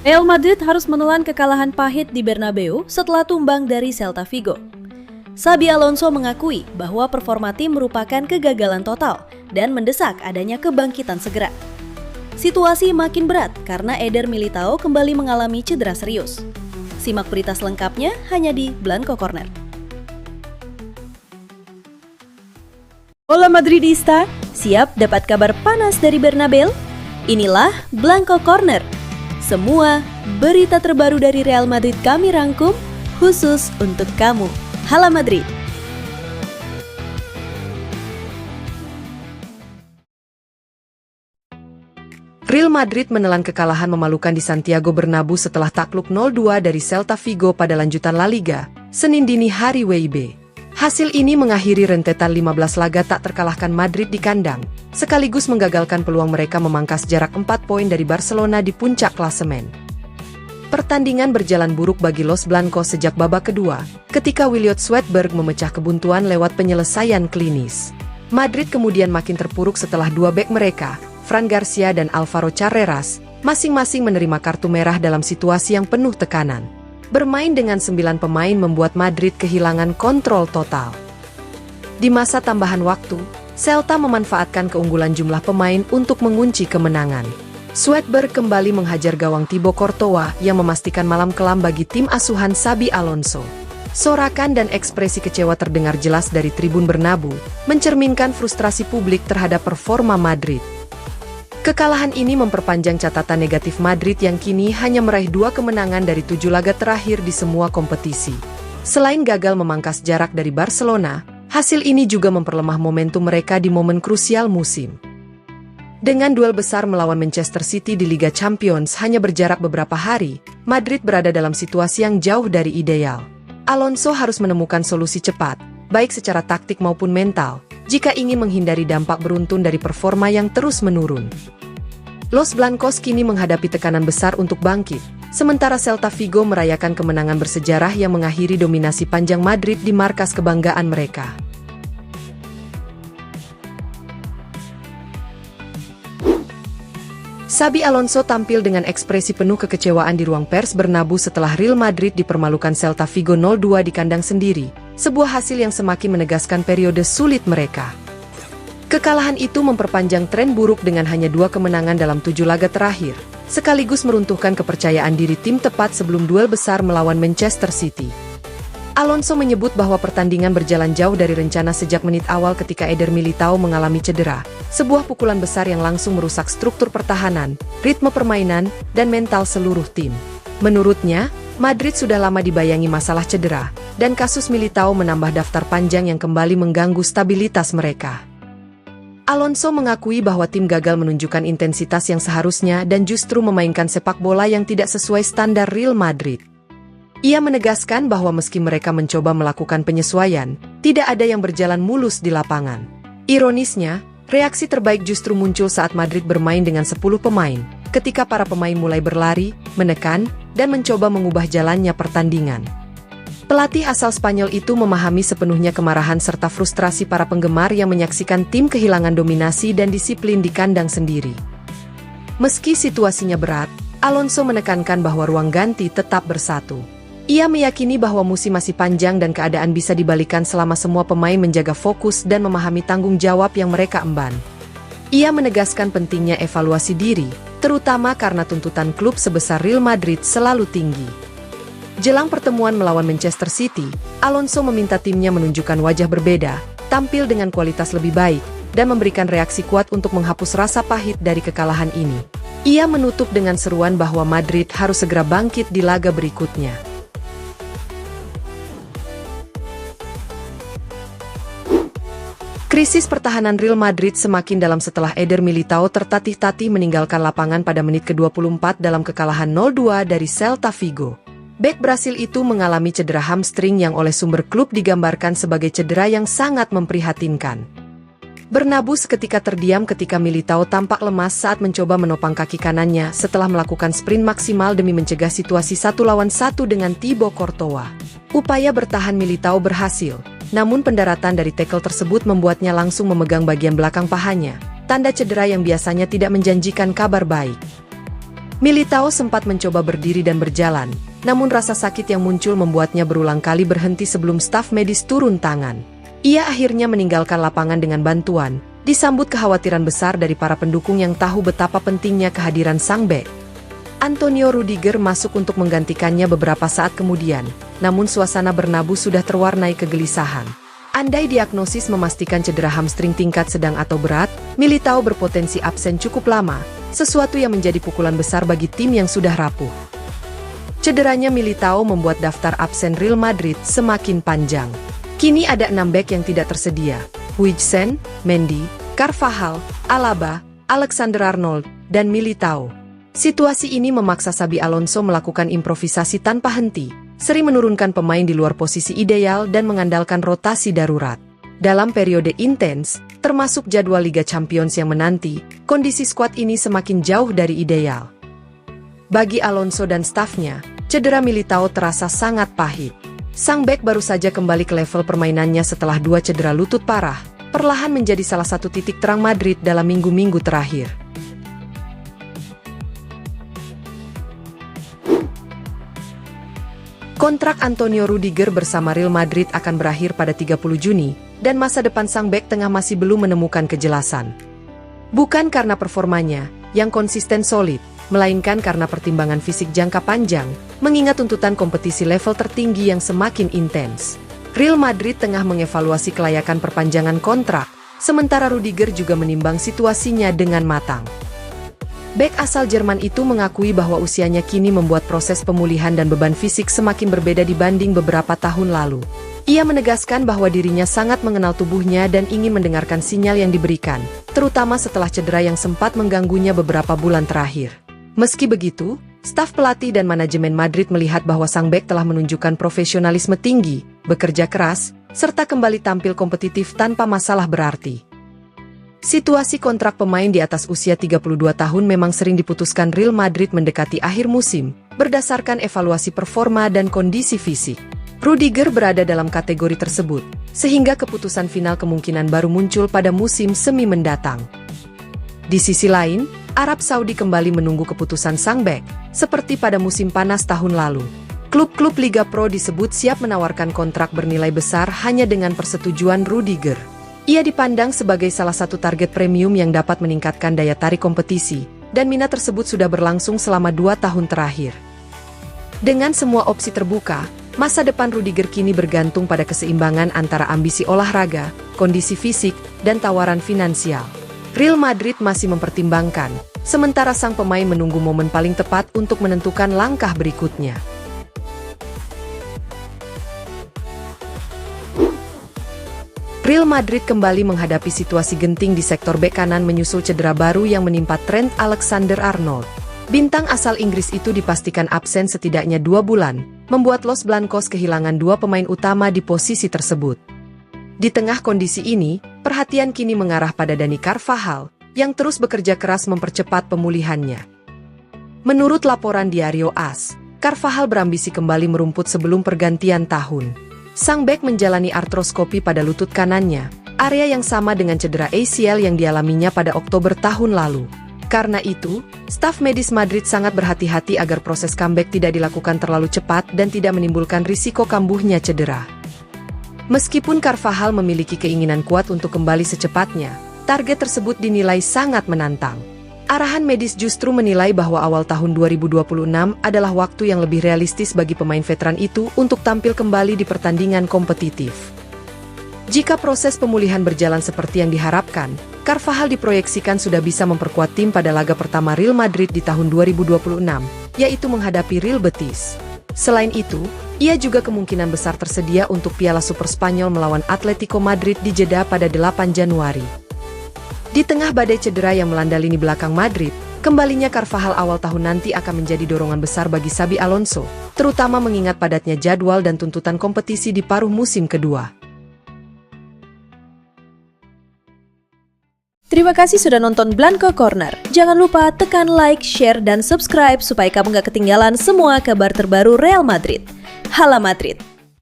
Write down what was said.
Real Madrid harus menelan kekalahan pahit di Bernabeu setelah tumbang dari Celta Vigo. Xabi Alonso mengakui bahwa performa tim merupakan kegagalan total dan mendesak adanya kebangkitan segera. Situasi makin berat karena Eder Militao kembali mengalami cedera serius. Simak berita selengkapnya hanya di Blanco Corner. Hola Madridista, siap dapat kabar panas dari Bernabeu? Inilah Blanco Corner. Semua berita terbaru dari Real Madrid kami rangkum khusus untuk kamu. Hala Madrid. Real Madrid menelan kekalahan memalukan di Santiago Bernabeu setelah takluk 0-2 dari Celta Vigo pada lanjutan La Liga, Senin dini hari WIB. Hasil ini mengakhiri rentetan 15 laga tak terkalahkan Madrid di kandang, sekaligus menggagalkan peluang mereka memangkas jarak 4 poin dari Barcelona di puncak klasemen. Pertandingan berjalan buruk bagi Los Blancos sejak babak kedua, ketika Williot Svedberg memecah kebuntuan lewat penyelesaian klinis. Madrid kemudian makin terpuruk setelah dua bek mereka, Fran Garcia dan Alvaro Carreras, masing-masing menerima kartu merah dalam situasi yang penuh tekanan. Bermain dengan 9 pemain membuat Madrid kehilangan kontrol total. Di masa tambahan waktu, Celta memanfaatkan keunggulan jumlah pemain untuk mengunci kemenangan. Svedberg kembali menghajar gawang Thibaut Courtois yang memastikan malam kelam bagi tim asuhan Xabi Alonso. Sorakan dan ekspresi kecewa terdengar jelas dari tribun Bernabeu, mencerminkan frustrasi publik terhadap performa Madrid. Kekalahan ini memperpanjang catatan negatif Madrid yang kini hanya meraih 2 kemenangan dari 7 laga terakhir di semua kompetisi. Selain gagal memangkas jarak dari Barcelona, hasil ini juga memperlemah momentum mereka di momen krusial musim. Dengan duel besar melawan Manchester City di Liga Champions hanya berjarak beberapa hari, Madrid berada dalam situasi yang jauh dari ideal. Alonso harus menemukan solusi cepat, baik secara taktik maupun mental, jika ingin menghindari dampak beruntun dari performa yang terus menurun. Los Blancos kini menghadapi tekanan besar untuk bangkit, sementara Celta Vigo merayakan kemenangan bersejarah yang mengakhiri dominasi panjang Madrid di markas kebanggaan mereka. Xabi Alonso tampil dengan ekspresi penuh kekecewaan di ruang pers Bernabeu setelah Real Madrid dipermalukan Celta Vigo 0-2 di kandang sendiri, sebuah hasil yang semakin menegaskan periode sulit mereka. Kekalahan itu memperpanjang tren buruk dengan hanya 2 kemenangan dalam 7 laga terakhir, sekaligus meruntuhkan kepercayaan diri tim tepat sebelum duel besar melawan Manchester City. Alonso menyebut bahwa pertandingan berjalan jauh dari rencana sejak menit awal ketika Eder Militao mengalami cedera, sebuah pukulan besar yang langsung merusak struktur pertahanan, ritme permainan, dan mental seluruh tim. Menurutnya, Madrid sudah lama dibayangi masalah cedera, dan kasus Militao menambah daftar panjang yang kembali mengganggu stabilitas mereka. Alonso mengakui bahwa tim gagal menunjukkan intensitas yang seharusnya dan justru memainkan sepak bola yang tidak sesuai standar Real Madrid. Ia menegaskan bahwa meski mereka mencoba melakukan penyesuaian, tidak ada yang berjalan mulus di lapangan. Ironisnya, reaksi terbaik justru muncul saat Madrid bermain dengan 10 pemain, ketika para pemain mulai berlari, menekan, dan mencoba mengubah jalannya pertandingan. Pelatih asal Spanyol itu memahami sepenuhnya kemarahan serta frustrasi para penggemar yang menyaksikan tim kehilangan dominasi dan disiplin di kandang sendiri. Meski situasinya berat, Alonso menekankan bahwa ruang ganti tetap bersatu. Ia meyakini bahwa musim masih panjang dan keadaan bisa dibalikan selama semua pemain menjaga fokus dan memahami tanggung jawab yang mereka emban. Ia menegaskan pentingnya evaluasi diri, terutama karena tuntutan klub sebesar Real Madrid selalu tinggi. Jelang pertemuan melawan Manchester City, Alonso meminta timnya menunjukkan wajah berbeda, tampil dengan kualitas lebih baik, dan memberikan reaksi kuat untuk menghapus rasa pahit dari kekalahan ini. Ia menutup dengan seruan bahwa Madrid harus segera bangkit di laga berikutnya. Krisis pertahanan Real Madrid semakin dalam setelah Eder Militao tertatih-tatih meninggalkan lapangan pada menit ke-24 dalam kekalahan 0-2 dari Celta Vigo. Bek Brasil itu mengalami cedera hamstring yang oleh sumber klub digambarkan sebagai cedera yang sangat memprihatinkan. Bernabeu seketika terdiam ketika Militao tampak lemas saat mencoba menopang kaki kanannya setelah melakukan sprint maksimal demi mencegah situasi 1 lawan 1 dengan Thibaut Courtois. Upaya bertahan Militao berhasil, namun pendaratan dari tackle tersebut membuatnya langsung memegang bagian belakang pahanya, tanda cedera yang biasanya tidak menjanjikan kabar baik. Militao sempat mencoba berdiri dan berjalan, namun rasa sakit yang muncul membuatnya berulang kali berhenti sebelum staf medis turun tangan. Ia akhirnya meninggalkan lapangan dengan bantuan, disambut kekhawatiran besar dari para pendukung yang tahu betapa pentingnya kehadiran sang bek. Antonio Rudiger masuk untuk menggantikannya beberapa saat kemudian, namun suasana Bernabeu sudah terwarnai kegelisahan. Andai diagnosis memastikan cedera hamstring tingkat sedang atau berat, Militao berpotensi absen cukup lama, sesuatu yang menjadi pukulan besar bagi tim yang sudah rapuh. Cederanya Militao membuat daftar absen Real Madrid semakin panjang. Kini ada 6 bek yang tidak tersedia: Huijsen, Mendy, Carvajal, Alaba, Alexander-Arnold, dan Militao. Situasi ini memaksa Xabi Alonso melakukan improvisasi tanpa henti, sering menurunkan pemain di luar posisi ideal dan mengandalkan rotasi darurat. Dalam periode intens, termasuk jadwal Liga Champions yang menanti, kondisi skuad ini semakin jauh dari ideal. Bagi Alonso dan stafnya, cedera Militao terasa sangat pahit. Sang bek baru saja kembali ke level permainannya setelah 2 cedera lutut parah, perlahan menjadi salah satu titik terang Madrid dalam minggu-minggu terakhir. Kontrak Antonio Rudiger bersama Real Madrid akan berakhir pada 30 Juni, dan masa depan sang bek tengah masih belum menemukan kejelasan. Bukan karena performanya yang konsisten solid, melainkan karena pertimbangan fisik jangka panjang, mengingat tuntutan kompetisi level tertinggi yang semakin intens. Real Madrid tengah mengevaluasi kelayakan perpanjangan kontrak, sementara Rudiger juga menimbang situasinya dengan matang. Bek asal Jerman itu mengakui bahwa usianya kini membuat proses pemulihan dan beban fisik semakin berbeda dibanding beberapa tahun lalu. Ia menegaskan bahwa dirinya sangat mengenal tubuhnya dan ingin mendengarkan sinyal yang diberikan, terutama setelah cedera yang sempat mengganggunya beberapa bulan terakhir. Meski begitu, staf pelatih dan manajemen Madrid melihat bahwa sang bek telah menunjukkan profesionalisme tinggi, bekerja keras, serta kembali tampil kompetitif tanpa masalah berarti. Situasi kontrak pemain di atas usia 32 tahun memang sering diputuskan Real Madrid mendekati akhir musim, berdasarkan evaluasi performa dan kondisi fisik. Rudiger berada dalam kategori tersebut, sehingga keputusan final kemungkinan baru muncul pada musim semi mendatang. Di sisi lain, Arab Saudi kembali menunggu keputusan sang bek, seperti pada musim panas tahun lalu. Klub-klub Liga Pro disebut siap menawarkan kontrak bernilai besar hanya dengan persetujuan Rudiger. Ia dipandang sebagai salah satu target premium yang dapat meningkatkan daya tarik kompetisi, dan minat tersebut sudah berlangsung selama 2 tahun terakhir. Dengan semua opsi terbuka, masa depan Rudiger kini bergantung pada keseimbangan antara ambisi olahraga, kondisi fisik, dan tawaran finansial. Real Madrid masih mempertimbangkan, sementara sang pemain menunggu momen paling tepat untuk menentukan langkah berikutnya. Real Madrid kembali menghadapi situasi genting di sektor bek kanan menyusul cedera baru yang menimpa Trent Alexander-Arnold. Bintang asal Inggris itu dipastikan absen setidaknya 2 bulan, membuat Los Blancos kehilangan 2 pemain utama di posisi tersebut. Di tengah kondisi ini, perhatian kini mengarah pada Dani Carvajal, yang terus bekerja keras mempercepat pemulihannya. Menurut laporan Diario AS, Carvajal berambisi kembali merumput sebelum pergantian tahun. Sang bek menjalani artroskopi pada lutut kanannya, area yang sama dengan cedera ACL yang dialaminya pada Oktober tahun lalu. Karena itu, staf medis Madrid sangat berhati-hati agar proses comeback tidak dilakukan terlalu cepat dan tidak menimbulkan risiko kambuhnya cedera. Meskipun Carvajal memiliki keinginan kuat untuk kembali secepatnya, target tersebut dinilai sangat menantang. Arahan medis justru menilai bahwa awal tahun 2026 adalah waktu yang lebih realistis bagi pemain veteran itu untuk tampil kembali di pertandingan kompetitif. Jika proses pemulihan berjalan seperti yang diharapkan, Carvajal diproyeksikan sudah bisa memperkuat tim pada laga pertama Real Madrid di tahun 2026, yaitu menghadapi Real Betis. Selain itu, ia juga kemungkinan besar tersedia untuk Piala Super Spanyol melawan Atletico Madrid di Jeddah pada 8 Januari. Di tengah badai cedera yang melanda lini belakang Madrid, kembalinya Carvajal awal tahun nanti akan menjadi dorongan besar bagi Xabi Alonso, terutama mengingat padatnya jadwal dan tuntutan kompetisi di paruh musim kedua. Terima kasih sudah nonton Blanco Corner. Jangan lupa tekan like, share, dan subscribe supaya kamu gak ketinggalan semua kabar terbaru Real Madrid. Hala Madrid!